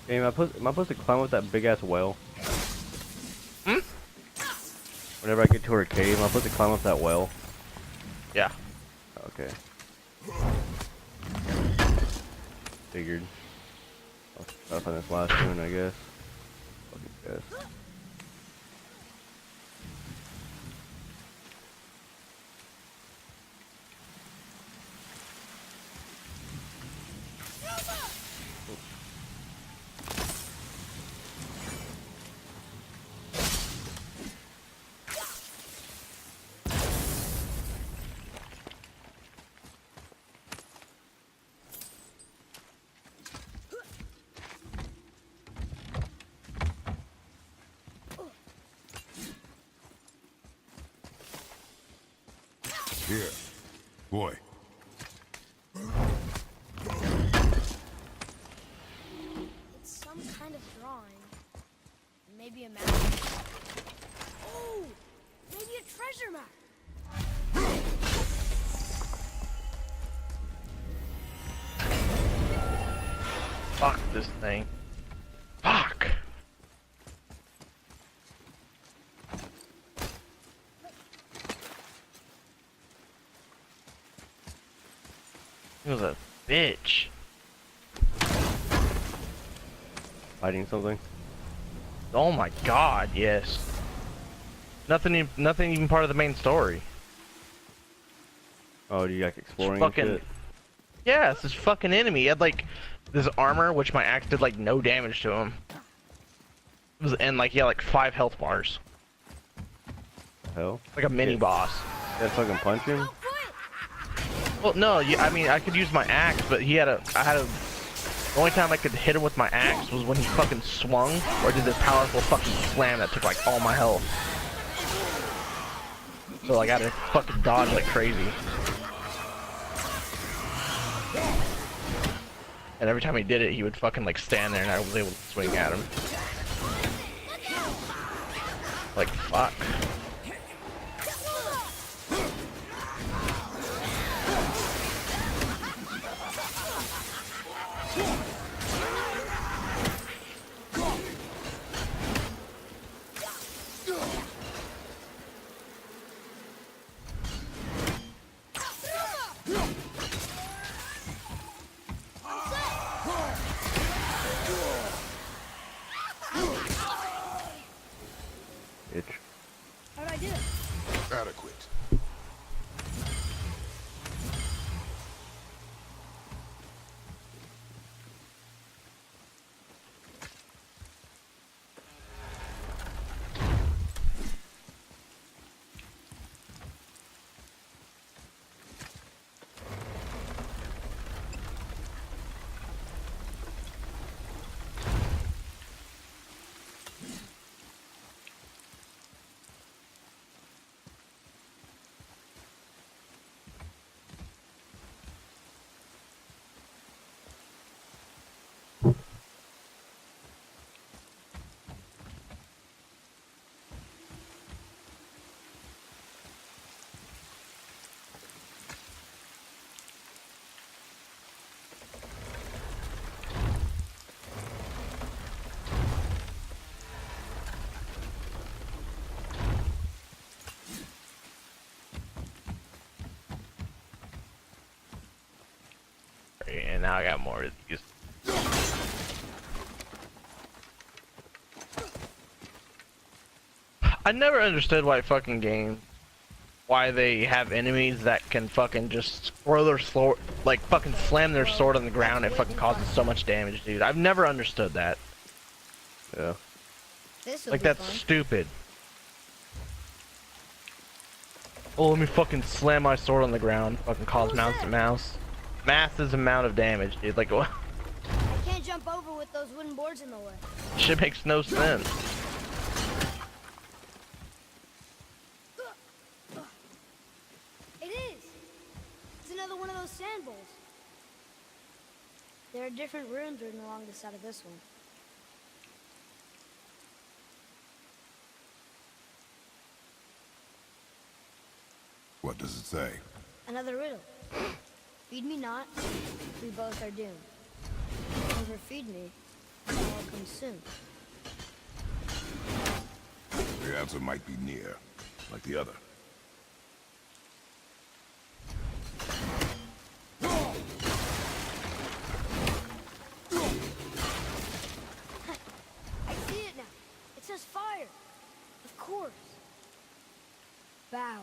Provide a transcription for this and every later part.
Hey, am I supposed to climb up that big ass well? Hmm? Whenever I get to her cave, am I supposed to climb up that well? Yeah. Okay. Figured. I'll try to find this last one, I guess. Fucking guess. Here, boy. It's some kind of drawing. Maybe a map. Oh! Maybe a treasure map. Fuck this thing. Fuck. He was a bitch. Hiding something? Oh my god, yes. Nothing even part of the main story. Oh, do you like exploring Fucking and shit? yeah, it's this fucking enemy. He had like this armor, which my axe did like no damage to him. It was, and like he had like 5 health bars, Hell? like a mini boss. You gotta fucking punch him? Well, no, I mean I could use my axe, but the only time I could hit him with my axe was when he fucking swung or did this powerful fucking slam that took like all my health. So like, I had to fucking dodge like crazy. And every time he did it, he would fucking like stand there and I was able to swing at him. Like, fuck. Itch. How'd I do it? Adequate. And now I got more of these. I never understood why they have enemies that can fucking just throw their sword, like fucking slam their sword on the ground and fucking causes so much damage, dude. I've never understood that. Yeah. This'll Like, be that's fun. stupid. Oh, let me fucking slam my sword on the ground. Fucking cause massive amount of damage, dude. Like, what? I can't jump over with those wooden boards in the way. Shit makes no sense. It is! It's another one of those sand bowls. There are different runes written along the side of this one. What does it say? Another riddle. Feed me not, we both are doomed. Overfeed me, I'll come soon. The answer might be near, like the other. I see it now. It says fire. Of course. Bow.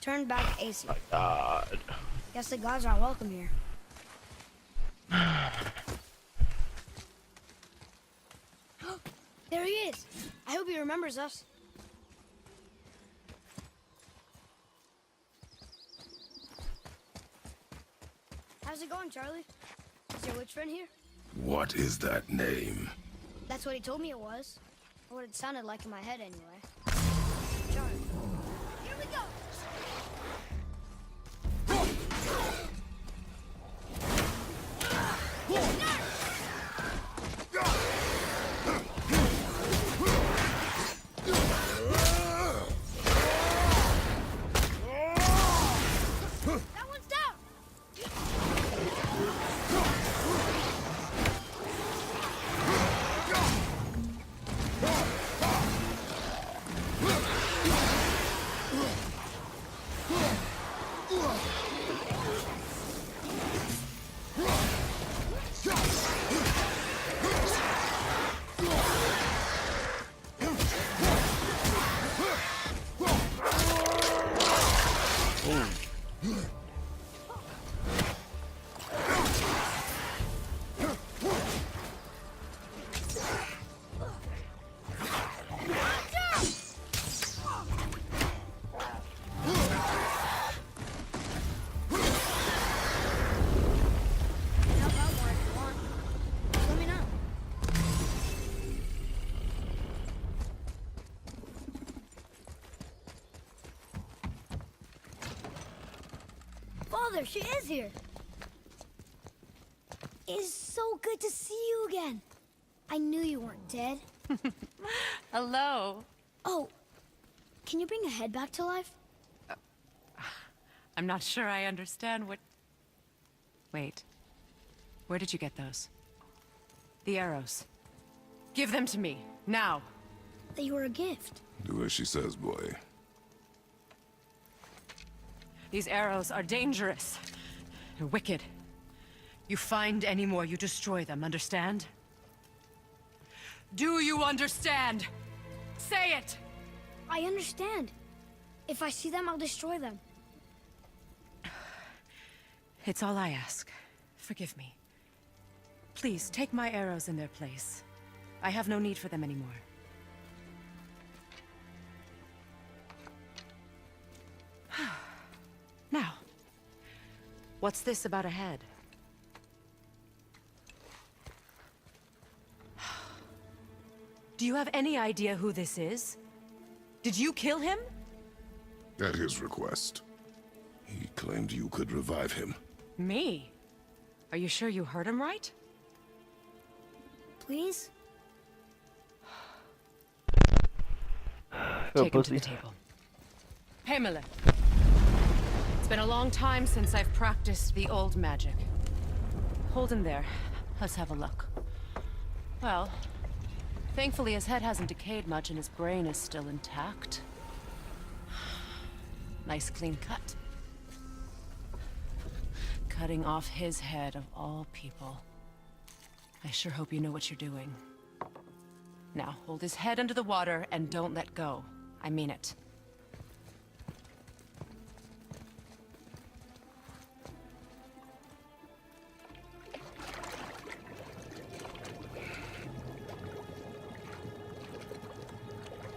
Turn back AC. God. Guess the gods aren't welcome here. There he is. I hope he remembers us. How's it going, Charlie? Is your witch friend here? What is that name? That's what he told me it was. Or what it sounded like in my head, anyway. Charlie. Here we go! That one's down! Help out more if you want. Just let me know. Father, she is here. It's so good to see you again. I knew you weren't dead. Hello. Oh, can you bring a head back to life? I'm not sure I understand what... Wait. Where did you get those? The arrows. Give them to me, now. They were a gift. Do as she says, boy. These arrows are dangerous. They're wicked. You find any more, you destroy them, understand? Do you understand? Say it! I understand. If I see them, I'll destroy them. It's all I ask. Forgive me. Please, take my arrows in their place. I have no need for them anymore. Now, what's this about a head? Do you have any idea who this is? Did you kill him? At his request. He claimed you could revive him. Me? Are you sure you heard him right? Please? Take him to the table. Pamela. It's been a long time since I've practiced the old magic. Hold him there. Let's have a look. Well, Thankfully, his head hasn't decayed much and his brain is still intact. Nice clean cut. Cutting off his head of all people. I sure hope you know what you're doing. Now, hold his head under the water and don't let go. I mean it.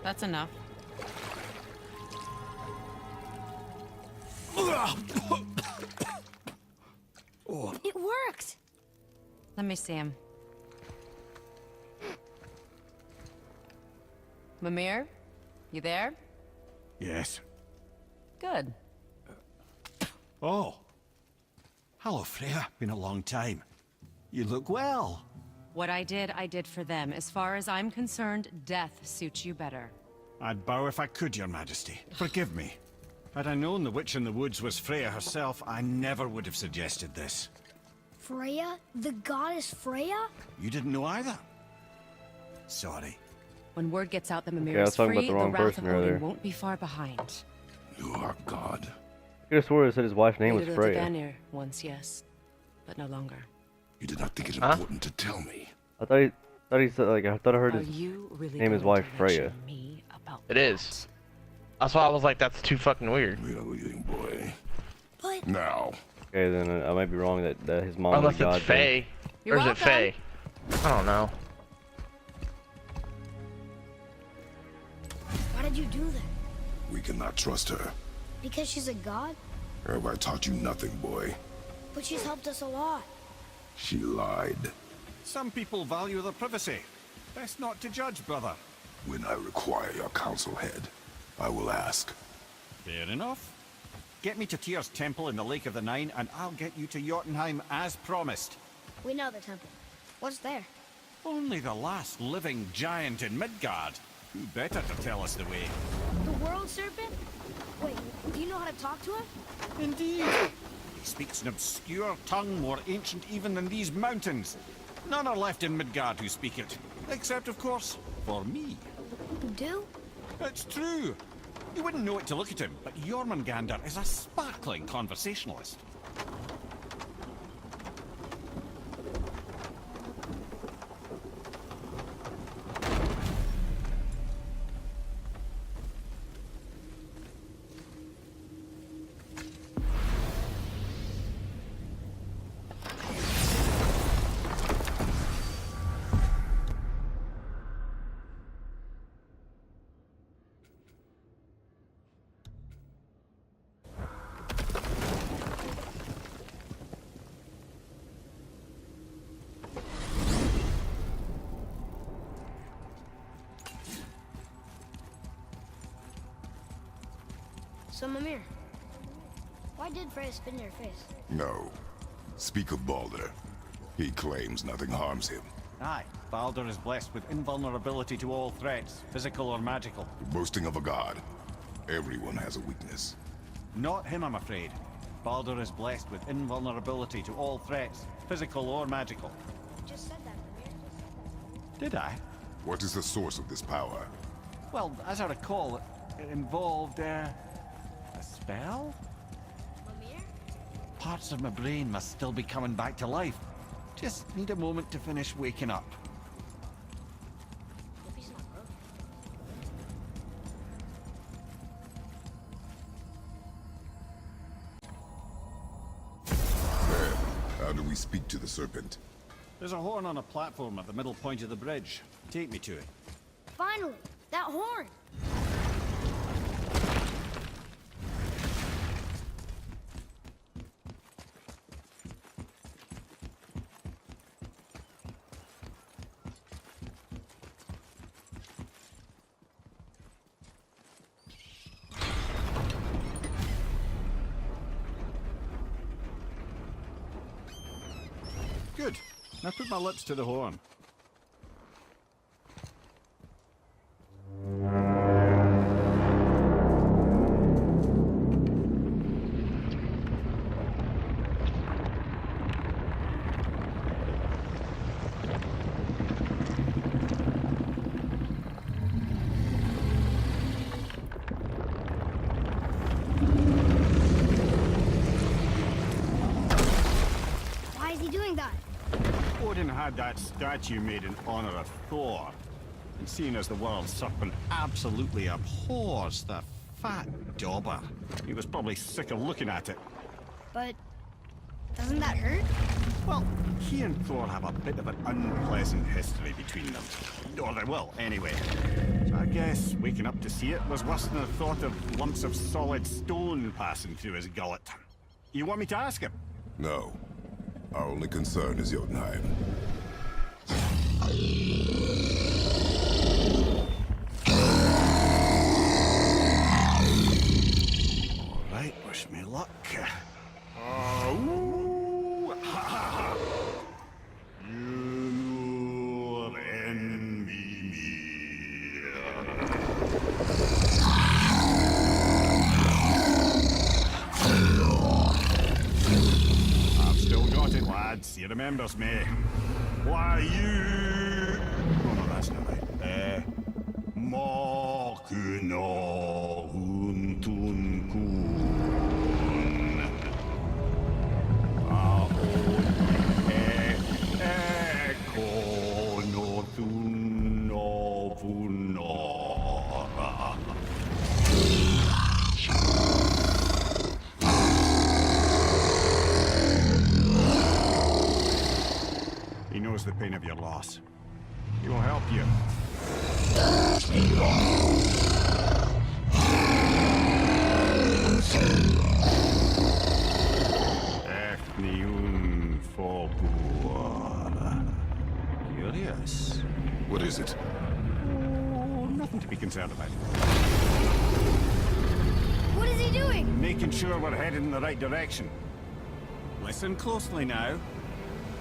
That's enough. It worked! Let me see him. Mimir? You there? Yes. Good. Oh. Hello, Freya. Been a long time. You look well. What I did for them. As far as I'm concerned, death suits you better. I'd bow if I could, Your Majesty. Forgive me. Had I known the witch in the woods was Freya herself, I never would have suggested this. Freya? The goddess Freya? You didn't know either? Sorry. When word gets out that Mimir I was is talking about free, the the wrong wrath person of Odin earlier. won't be far behind. You are God. I could have swore it said his wife's name was Leader of the Freya. Vanir once, yes, but no longer. You did not think it Huh? important to tell me. I thought he said, like, I thought I heard Are his you really name is going wife to Freya. lecture me about It is. That's why I was like, that's too fucking weird. We are leaving, boy. But Now. Okay, then I might be wrong that his mom Unless was God. it's Faye. You're Or is it welcome. Faye? I don't know. why did you do that? We cannot trust her. Because she's a god? Have I taught you nothing, boy? But she's helped us a lot. She lied. Some people value their privacy. Best not to judge, brother. When I require your council head, I will ask. Fair enough. Get me to Tyr's temple in the Lake of the Nine, and I'll get you to Jotunheim as promised. We know the temple. What's there? Only the last living giant in Midgard. Who better to tell us the way? The world serpent? Wait, do you know how to talk to him? Indeed. He speaks an obscure tongue more ancient even than these mountains. None are left in Midgard who speak it. Except, of course, for me. You do? It's true. You wouldn't know it to look at him, but Jormungandr is a sparkling conversationalist. So, Mimir, why did Freya spit in your face? No. Speak of Baldur. He claims nothing harms him. Aye, Baldur is blessed with invulnerability to all threats, physical or magical. Boasting of a god. Everyone has a weakness. Not him, I'm afraid. Baldur is blessed with invulnerability to all threats, physical or magical. You just said that, Mimir. Did I? What is the source of this power? Well, as I recall, it involved, a spell? Mimir? Parts of my brain must still be coming back to life. Just need a moment to finish waking up. Hope he's not broken. Then, how do we speak to the serpent? There's a horn on a platform at the middle point of the bridge. Take me to it. Finally! That horn! Good. Now put my lips to the horn. doing that? Odin had that statue made in honor of Thor. And seeing as the world serpent absolutely abhors the fat dauber, he was probably sick of looking at it. But doesn't that hurt? Well, he and Thor have a bit of an unpleasant history between them. Or they will, anyway. So I guess waking up to see it was worse than the thought of lumps of solid stone passing through his gullet. You want me to ask him? No. Our only concern is Jotunheim. All right, wish me luck. Oh, ha, ha, ha. You envy me. I've still got it, lads. He remembers me. Why, you... Oh, no, that's not right. Makuna huntun kun. Ekono tunno punora. He knows the pain of your loss. He will help you. Efniun Fobuar. Curious. What is it? Oh, nothing to be concerned about. What is he doing? Making sure we're headed in the right direction. Listen closely now.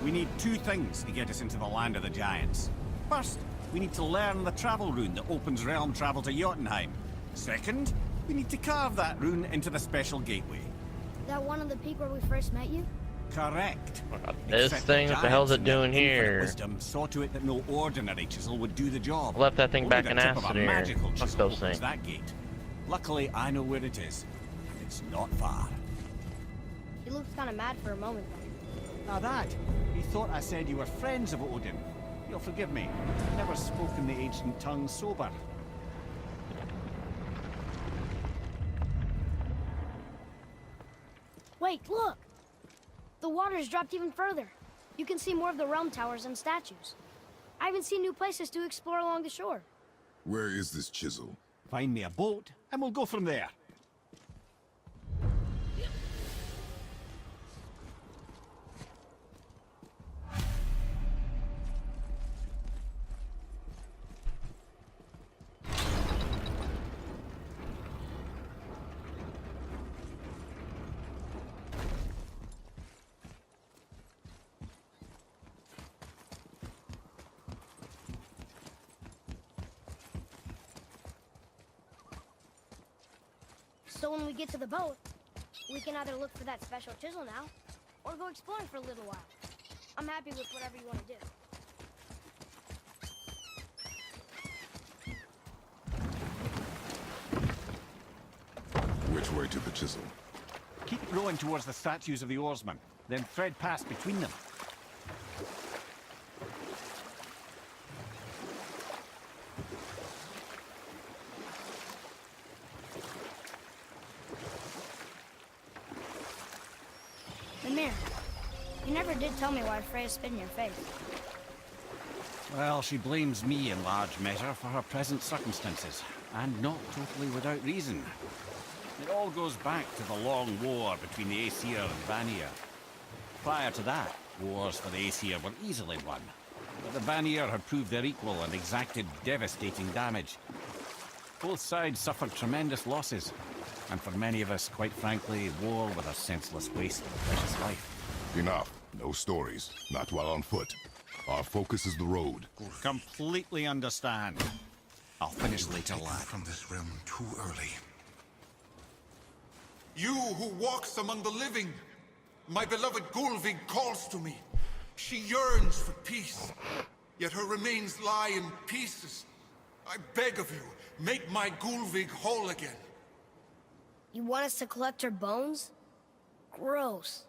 We need two things to get us into the land of the giants. First, we need to learn the travel rune that opens realm travel to Jotunheim. Second, we need to carve that rune into the special gateway. That one on the peak where we first met you? Correct. This Except thing, the what the hell's giants it in their doing infinite here? Wisdom saw to it that no ordinary chisel would do the job. Left that thing Only back the in tip of acid a here. magical Fuck chisel those opens things. that gate. Luckily, I know where it is. And it's not far. He looked kind of mad for a moment though. Now that, he thought I said you were friends of Odin. You'll forgive me. I've never spoken the ancient tongue sober. Wait, look! The water's dropped even further. You can see more of the realm towers and statues. I even see new places to explore along the shore. Where is this chisel? Find me a boat, and we'll go from there. So when we get to the boat, we can either look for that special chisel now, or go exploring for a little while. I'm happy with whatever you want to do. Which way to the chisel? Keep rowing towards the statues of the oarsmen, then thread past between them. The mirror. You never did tell me why Freya spit in your face. Well, she blames me in large measure for her present circumstances, and not totally without reason. It all goes back to the long war between the Aesir and Vanir. Prior to that, wars for the Aesir were easily won, but the Vanir had proved their equal and exacted devastating damage. Both sides suffered tremendous losses, and for many of us, quite frankly, war was a senseless waste of precious life. Enough. No stories. Not while on foot. Our focus is the road. Completely understand. I'll finish later, lad. From this realm too early. You who walks among the living, my beloved Gulvig calls to me. She yearns for peace, yet her remains lie in pieces. I beg of you, make my Gulvig whole again. You want us to collect her bones? Gross.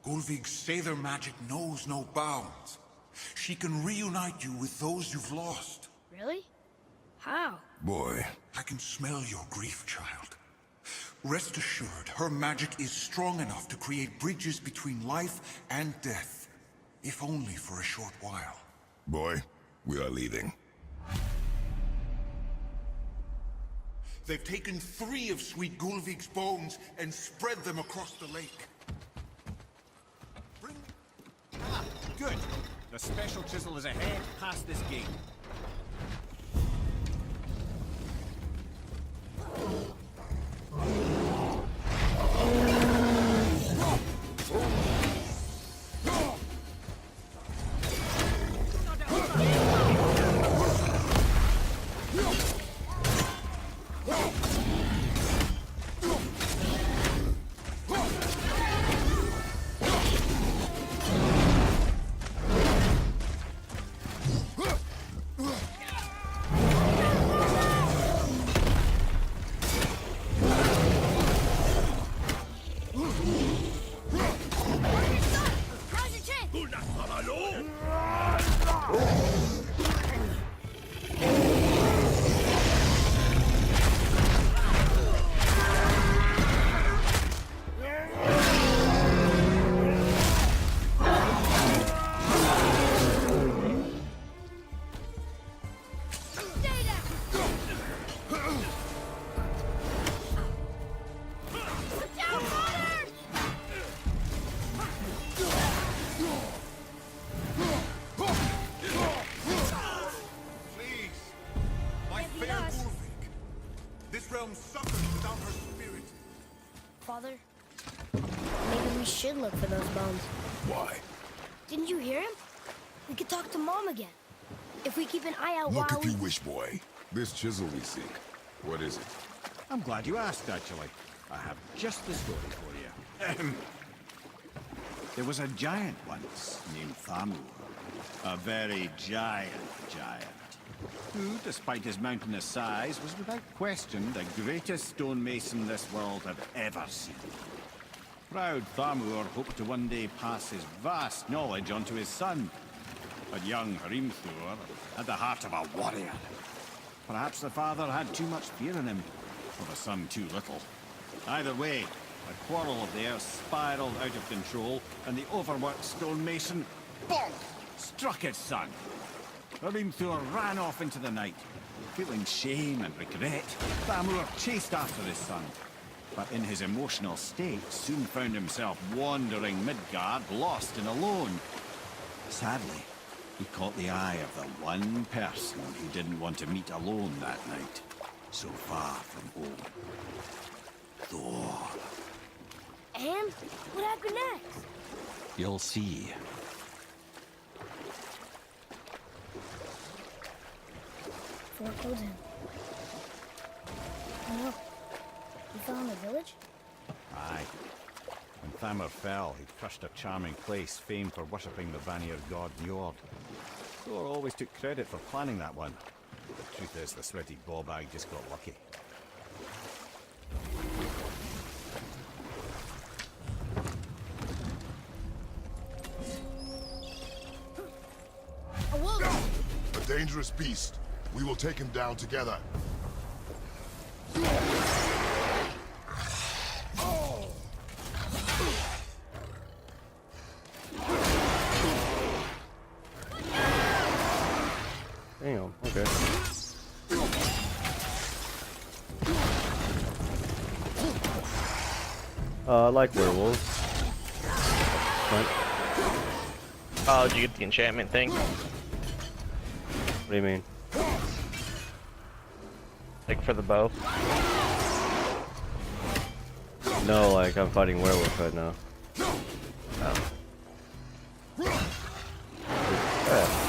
Gulvig's Sather magic knows no bounds. She can reunite you with those you've lost. Really? How? Boy, I can smell your grief, child. Rest assured, her magic is strong enough to create bridges between life and death, if only for a short while. boy, we are leaving. They've taken 3 of Sweet Gulvig's bones and spread them across the lake. Bring... Ah, good. The special chisel is ahead, past this gate. How's your chin? Stay down! Put down water! Please, my Can't be fair us. Gulvig. This realm suffers without her spirit. Father, maybe we should look for those bones. Why? Didn't you hear him? We could talk to Mom again. If we keep an eye out Look while if you wish, boy. This chisel we seek. What is it? I'm glad you asked, actually. I have just the story for you. There was a giant once named Thamur. A very giant, who, despite his mountainous size, was without question the greatest stonemason this world had ever seen. Proud Thamur hoped to one day pass his vast knowledge on to his son. But young Hrimthur had the heart of a warrior. Perhaps the father had too much fear in him, or the son too little. Either way, a quarrel of theirs spiraled out of control, and the overworked stonemason, bonk, struck his son. Hrimthur ran off into the night. Feeling shame and regret, Thamur chased after his son. But in his emotional state, soon found himself wandering Midgard, lost and alone. Sadly, he caught the eye of the one person he didn't want to meet alone that night, so far from home. Thor. And what happened next? You'll see. Thor killed him. And look, we found the village? Aye. When Thamur fell, he crushed a charming place famed for worshipping the Vanir god Njord. Thor always took credit for planning that one. The truth is, the sweaty ballbag just got lucky. A wolf! A dangerous beast. We will take him down together. Damn, okay. I like werewolves. What Oh, did you get the enchantment thing? do you mean? Like for the bow? No, like I'm fighting werewolves right now. Oh. Yeah.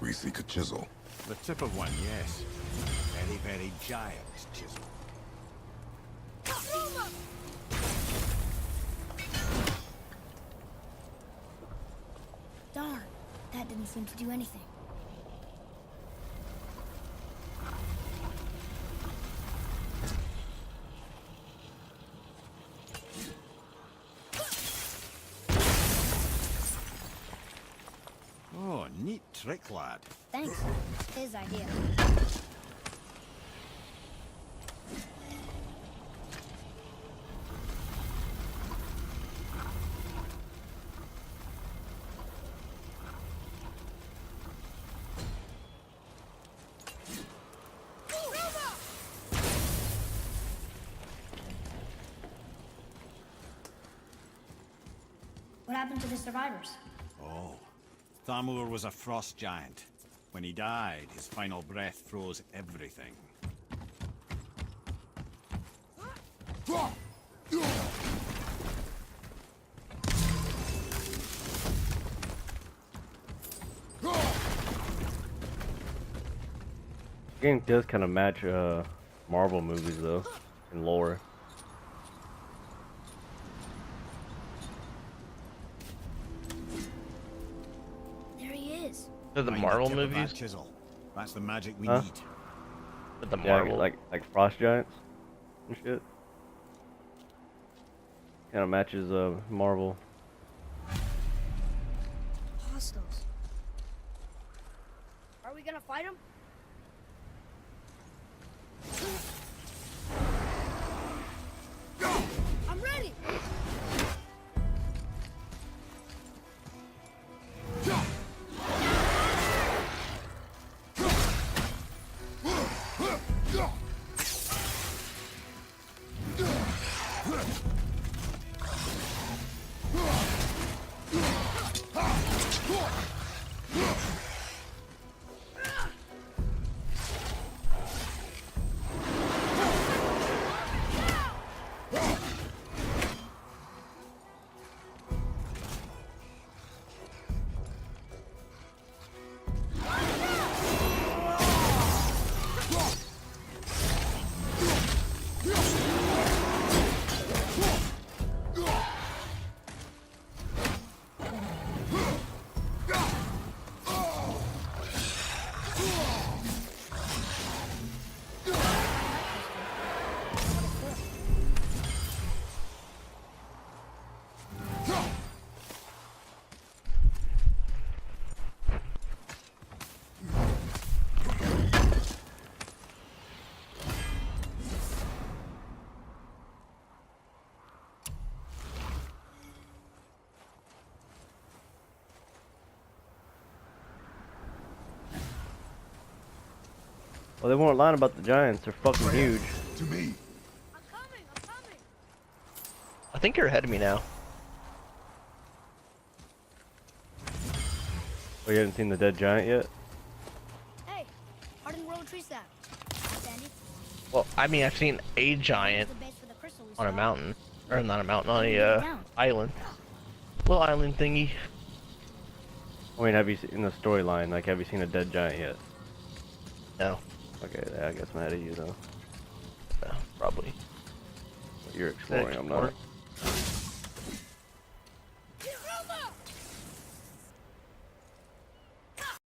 We seek a chisel. The tip of one, yes. Very, very giant chisel. Darn, that didn't seem to do anything. Oh, neat trick, lad. Thanks. His idea. What happened to the survivors? Oh, Thamur was a frost giant. When he died, his final breath froze everything. The game does kind of match Marvel movies though, in lore. There he is. For the Find Marvel tip of that movies? chisel. That's the magic we Huh? need. For the Yeah, Marvel. like frost giants and shit. Kind of matches Marvel. Hostiles. Are we gonna fight him? I'm ready! Well, they weren't lying about the giants. They're fucking huge. To me. I'm coming! I'm coming! I think you're ahead of me now. Oh, you haven't seen the dead giant yet? Hey, hardened road tree sap. Sandy, Well, I mean, I've seen a giant the base for the crystal we on a saw. mountain. Or not a mountain, on a Down. island. Little island thingy. I mean, have you in the storyline? Like, have you seen a dead giant yet? No. Okay, I guess I'm ahead of you though. No, probably. You're exploring. I'm not. Explore.